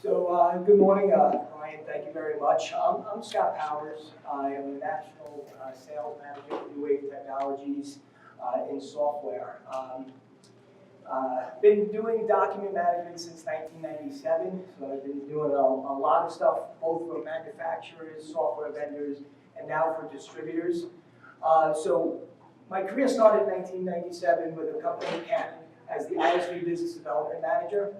Good morning, Brian. Thank you very much. I'm Scott Powers. I am the National Sales Manager for New Wave Technologies in software. Been doing document management since 1997, so I've been doing a lot of stuff, both for manufacturers, software vendors, and now for distributors. So my career started in 1997 with a company in Canton as the ISV Business Development Manager.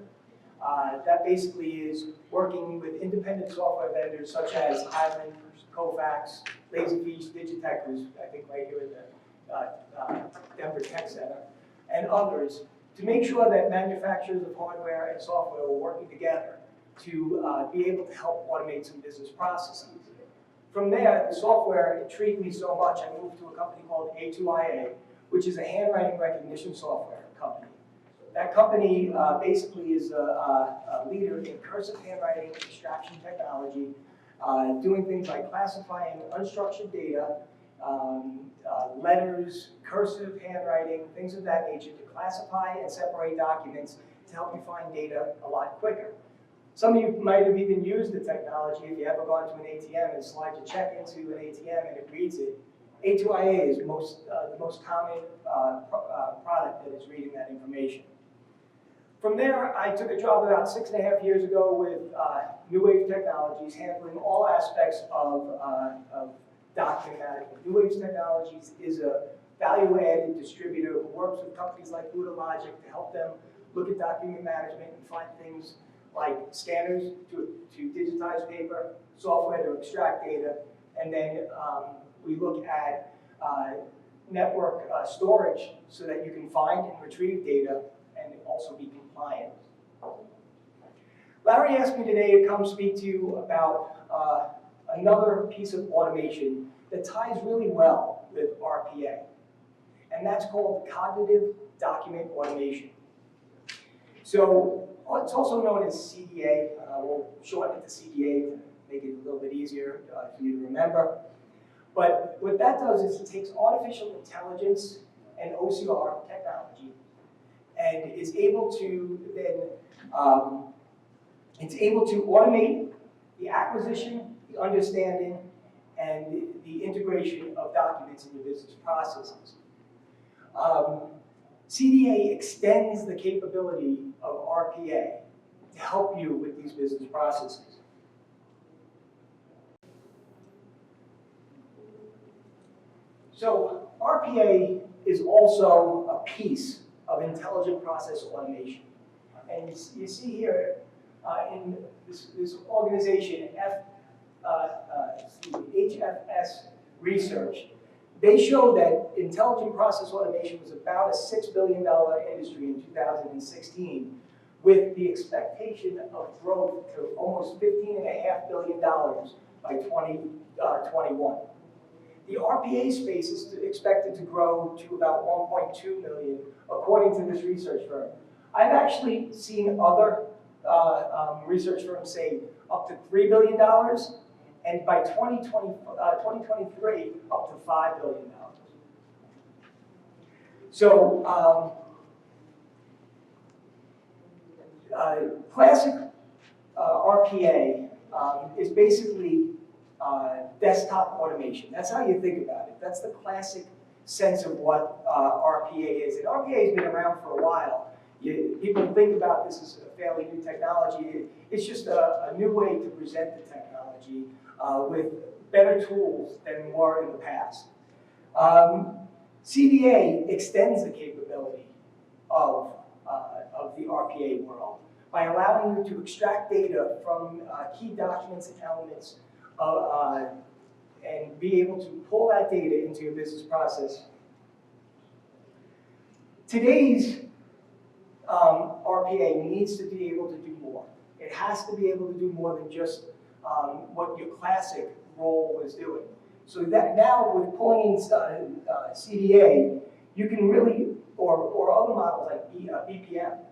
That basically is working with independent software vendors such as Highland, Kofax, Laserfiche, Digitech, who's I think right here at the Denver Tech Center, and others, to make sure that manufacturers of hardware and software were working together to be able to help automate some business processes. From there, the software intrigued me so much, I moved to a company called A2IA, which is a handwriting recognition software company. That company basically is a leader in cursive handwriting extraction technology, doing things like classifying unstructured data, letters, cursive handwriting, things of that nature to classify and separate documents to help you find data a lot quicker. Some of you might have even used the technology if you ever gone to an ATM and slide your check into an ATM and it reads it. A2IA is the most common product that is reading that information. From there, I took a job about 6.5 years ago with New Wave Technologies, handling all aspects of document management. New Wave Technologies is a value-added distributor who works with companies like Buddha Logic to help them look at document management and find things like scanners to digitize paper, software to extract data, and then we look at network storage so that you can find and retrieve data and also be compliant. Larry asked me today to come speak to you about another piece of automation that ties really well with RPA, and that's called cognitive document automation. So it's also known as CDA. We'll shorten it to CDA to make it a little bit easier for you to remember. But what that does is it takes artificial intelligence and OCR technology and is able to then it's able to automate the acquisition, the understanding, and the integration of documents in your business processes. CDA extends the capability of RPA to help you with these business processes. So RPA is also a piece of intelligent process automation. And you see here in this organization, HFS Research, they show that intelligent process automation was about a $6 billion industry in 2016, with the expectation of growth to almost $15.5 billion by 2021. The RPA space is expected to grow to about 1.2 million, according to this research firm. I've actually seen other research firms say up to $3 billion, and by 2023, up to $5 billion. So classic RPA is basically desktop automation. That's how you think about it. That's the classic sense of what RPA is. And RPA has been around for a while. People think about this as a fairly new technology. It's just a new way to present the technology with better tools than were in the past. CDA extends the capability of the RPA world by allowing you to extract data from key documents and elements and be able to pull that data into your business process. Today's RPA needs to be able to do more. It has to be able to do more than just what your classic role was doing. So that now with pulling in CDA, you can really, or other models like BPM,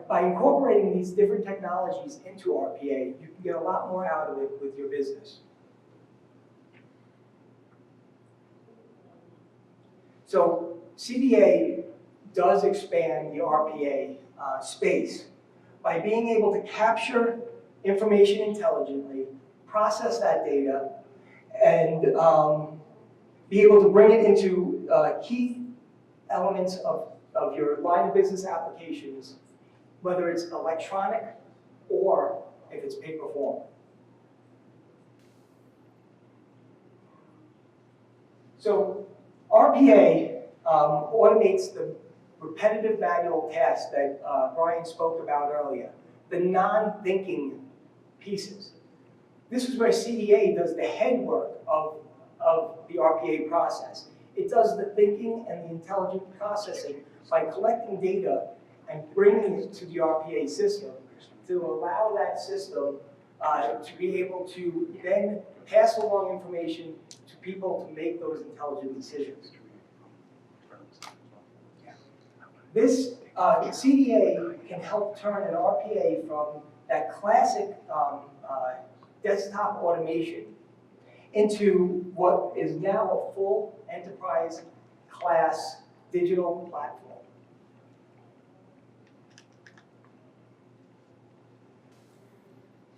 by incorporating these different technologies into RPA, you can get a lot more out of it with your business. So CDA does expand the RPA space by being able to capture information intelligently, process that data, and be able to bring it into key elements of your line of business applications, whether it's electronic or if it's paper form. So RPA automates the repetitive manual tasks that Brian spoke about earlier, the non-thinking pieces. This is where CDA does the head work of the RPA process. It does the thinking and the intelligent processing by collecting data and bringing it to the RPA system to allow that system to be able to then pass along information to people to make those intelligent decisions. This CDA can help turn an RPA from that classic desktop automation into what is now a full enterprise class digital platform.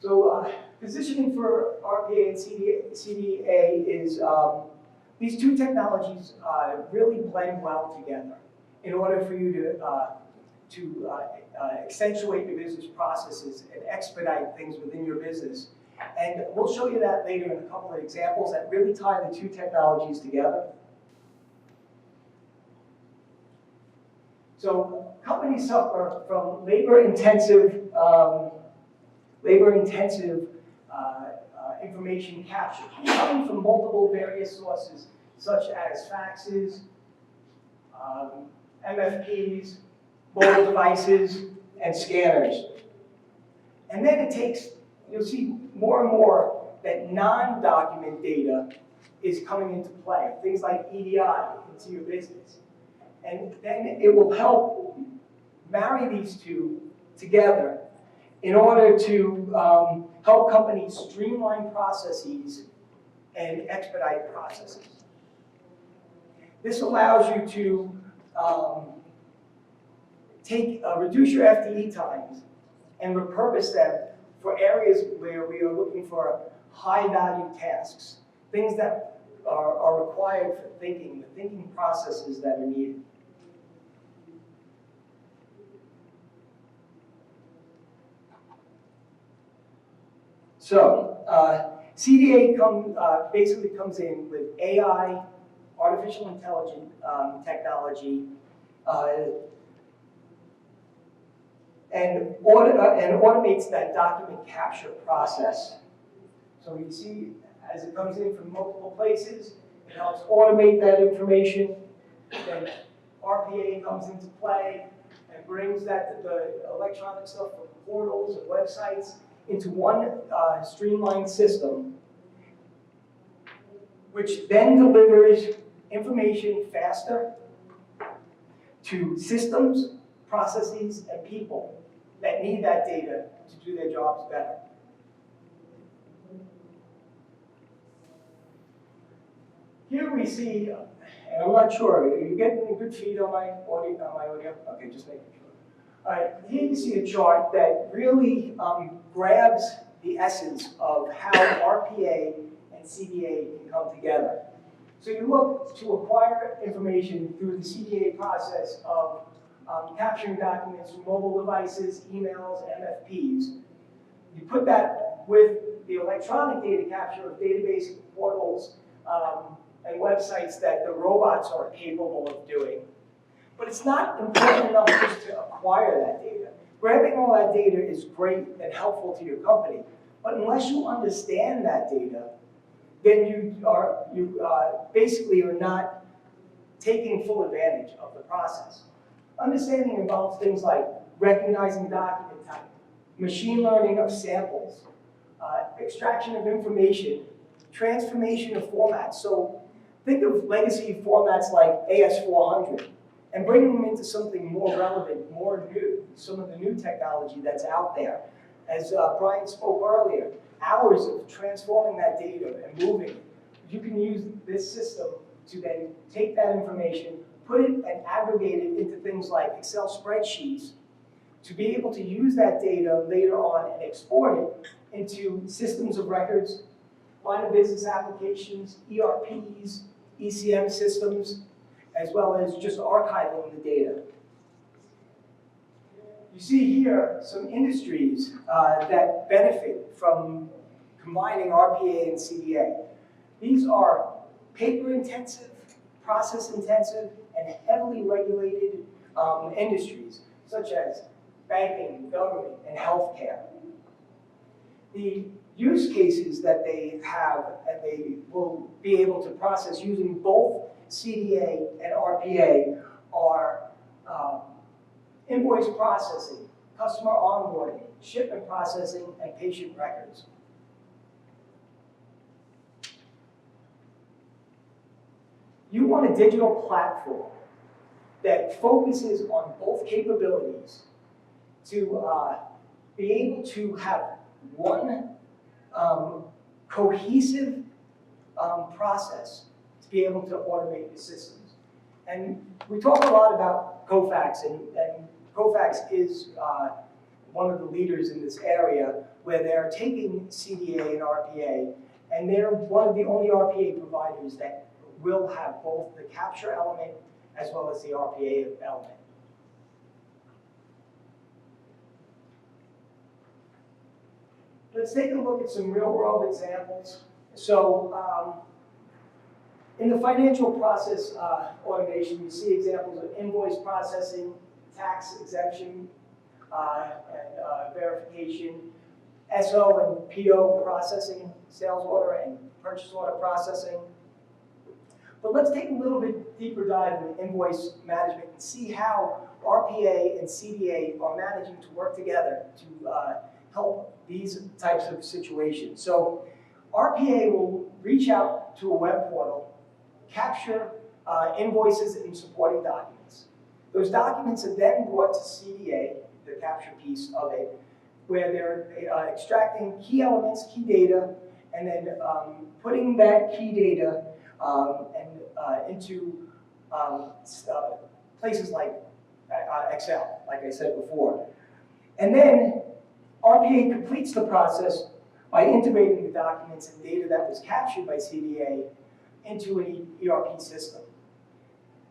So positioning for RPA and CDA is these two technologies really blend well together in order for you to accentuate your business processes and expedite things within your business. And we'll show you that later in a couple of examples that really tie the two technologies together. So companies suffer from labor-intensive information capture, coming from multiple various sources, such as faxes, MFPs, mobile devices, and scanners. And then it takes, you'll see more and more that non-document data is coming into play. Things like EDI into your business. And then it will help marry these two together in order to help companies streamline processes and expedite processes. This allows you to reduce your FTE times and repurpose them for areas where we are looking for high-value tasks, things that are required for thinking, the thinking processes that are needed. So CDA basically comes in with AI, artificial intelligence technology, and automates that document capture process. So you see, as it comes in from multiple places, it helps automate that information. Then RPA comes into play and brings the electronic stuff from portals and websites into one streamlined system, which then delivers information faster to systems, processes, and people that need that data to do their jobs better. Here we see, and I'm not sure, are you getting a good feed on my audio? Okay, just making sure. All right, here you see a chart that really grabs the essence of how RPA and CDA can come together. So you look to acquire information through the CDA process of capturing documents from mobile devices, emails, MFPs. You put that with the electronic data capture of database portals and websites that the robots are capable of doing. But it's not important enough just to acquire that data. Grabbing all that data is great and helpful to your company, but unless you understand that data, then you basically are not taking full advantage of the process. Understanding involves things like recognizing document type, machine learning of samples, extraction of information, transformation of formats. So think of legacy formats like AS400 and bringing them into something more relevant, more new, some of the new technology that's out there. As Brian spoke earlier, hours of transforming that data and moving it. You can use this system to then take that information, put it and aggregate it into things like Excel spreadsheets to be able to use that data later on and export it into systems of records, line of business applications, ERPs, ECM systems, as well as just archiving the data. You see here some industries that benefit from combining RPA and CDA. These are paper-intensive, process-intensive, and heavily regulated industries, such as banking, government, and healthcare. The use cases that they have and they will be able to process using both CDA and RPA are invoice processing, customer onboarding, shipment processing, and patient records. You want a digital platform that focuses on both capabilities to be able to have one cohesive process to be able to automate the systems. And we talk a lot about Kofax, and Kofax is one of the leaders in this area where they're taking CDA and RPA, and they're one of the only RPA providers that will have both the capture element as well as the RPA element. Let's take a look at some real-world examples. So, in the financial process automation, you see examples of invoice processing, tax exemption, and verification, SO and PO processing, sales order and purchase order processing. But let's take a little bit deeper dive into invoice management and see how RPA and CDA are managing to work together to help these types of situations. So RPA will reach out to a web portal, capture invoices and supporting documents. Those documents are then brought to CDA, the capture piece of it, where they're extracting key elements, key data, and then putting that key data into places like Excel, like I said before. And then RPA completes the process by integrating the documents and data that was captured by CDA into an ERP system.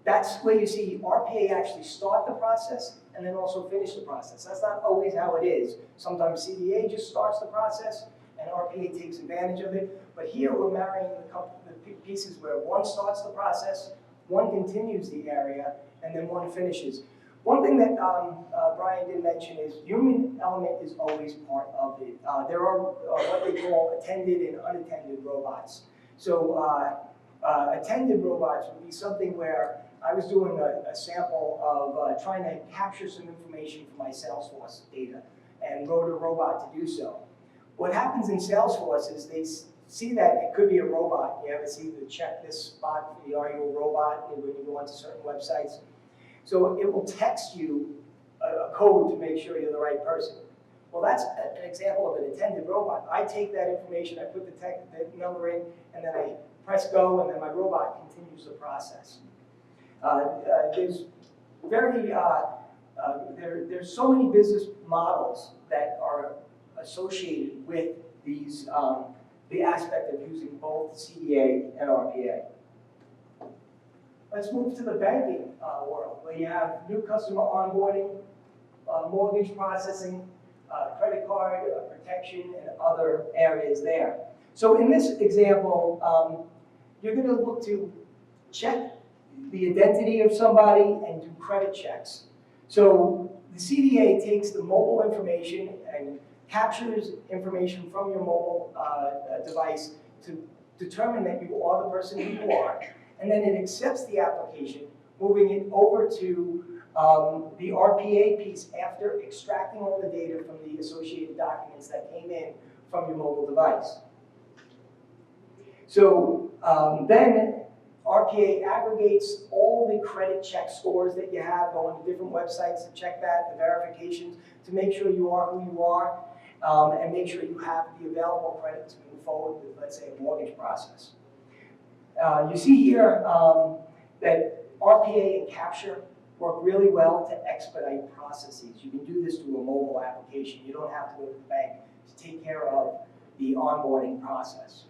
That's where you see RPA actually start the process and then also finish the process. That's not always how it is. Sometimes CDA just starts the process and RPA takes advantage of it. But here we're marrying the pieces where one starts the process, one continues the area, and then one finishes. One thing that Brian did mention is human element is always part of it. There are what they call attended and unattended robots. So attended robots would be something where I was doing a sample of trying to capture some information from my Salesforce data and wrote a robot to do so. What happens in Salesforce is they see that it could be a robot. You ever see the check this spot, are you a robot, when you go onto certain websites? So it will text you a code to make sure you're the right person. Well, that's an example of an attended robot. I take that information, I put the number in, and then I press go, and then my robot continues the process. There's there's so many business models that are associated with these, the aspect of using both CDA and RPA. Let's move to the banking world, where you have new customer onboarding, mortgage processing, credit card protection, and other areas there. So in this example, you're going to look to check the identity of somebody and do credit checks. So the CDA takes the mobile information and captures information from your mobile device to determine that you are the person who you are. And then it accepts the application, moving it over to the RPA piece after extracting all the data from the associated documents that came in from your mobile device. So then RPA aggregates all the credit check scores that you have, going to different websites to check that, the verifications, to make sure you are who you are, and make sure you have the available credit to move forward with, let's say, a mortgage process. You see here that RPA and capture work really well to expedite processes. You can do this through a mobile application. You don't have to go to the bank to take care of the onboarding process.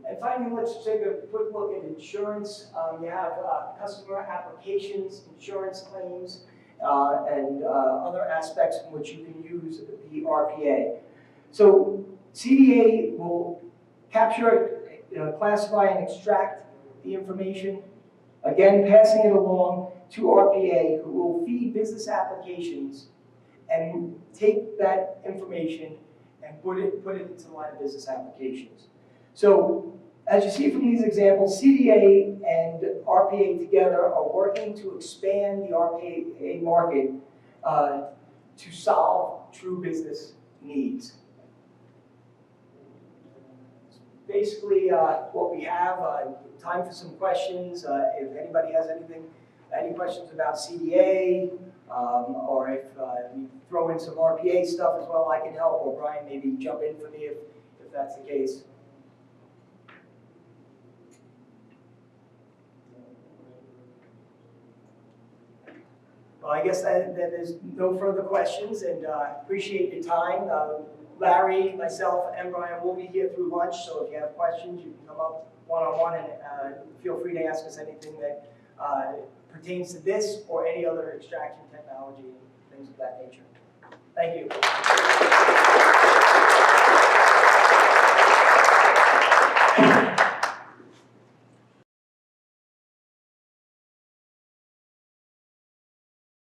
And finally, let's take a quick look at insurance. You have customer applications, insurance claims, and other aspects in which you can use the RPA. So CDA will capture, classify, and extract the information, again, passing it along to RPA, who will feed business applications and take that information and put it into line of business applications. So, as you see from these examples, CDA and RPA together are working to expand the RPA market to solve true business needs. Basically, what we have, time for some questions. If anybody has any questions about CDA, or if we throw in some RPA stuff as well, I can help, or Brian maybe jump in for me if that's the case. Well, I guess that there's no further questions, and appreciate your time. Larry, myself, and Brian will be here through lunch, so if you have questions, you can come up one-on-one and feel free to ask us anything that pertains to this or any other extraction technology and things of that nature. Thank you.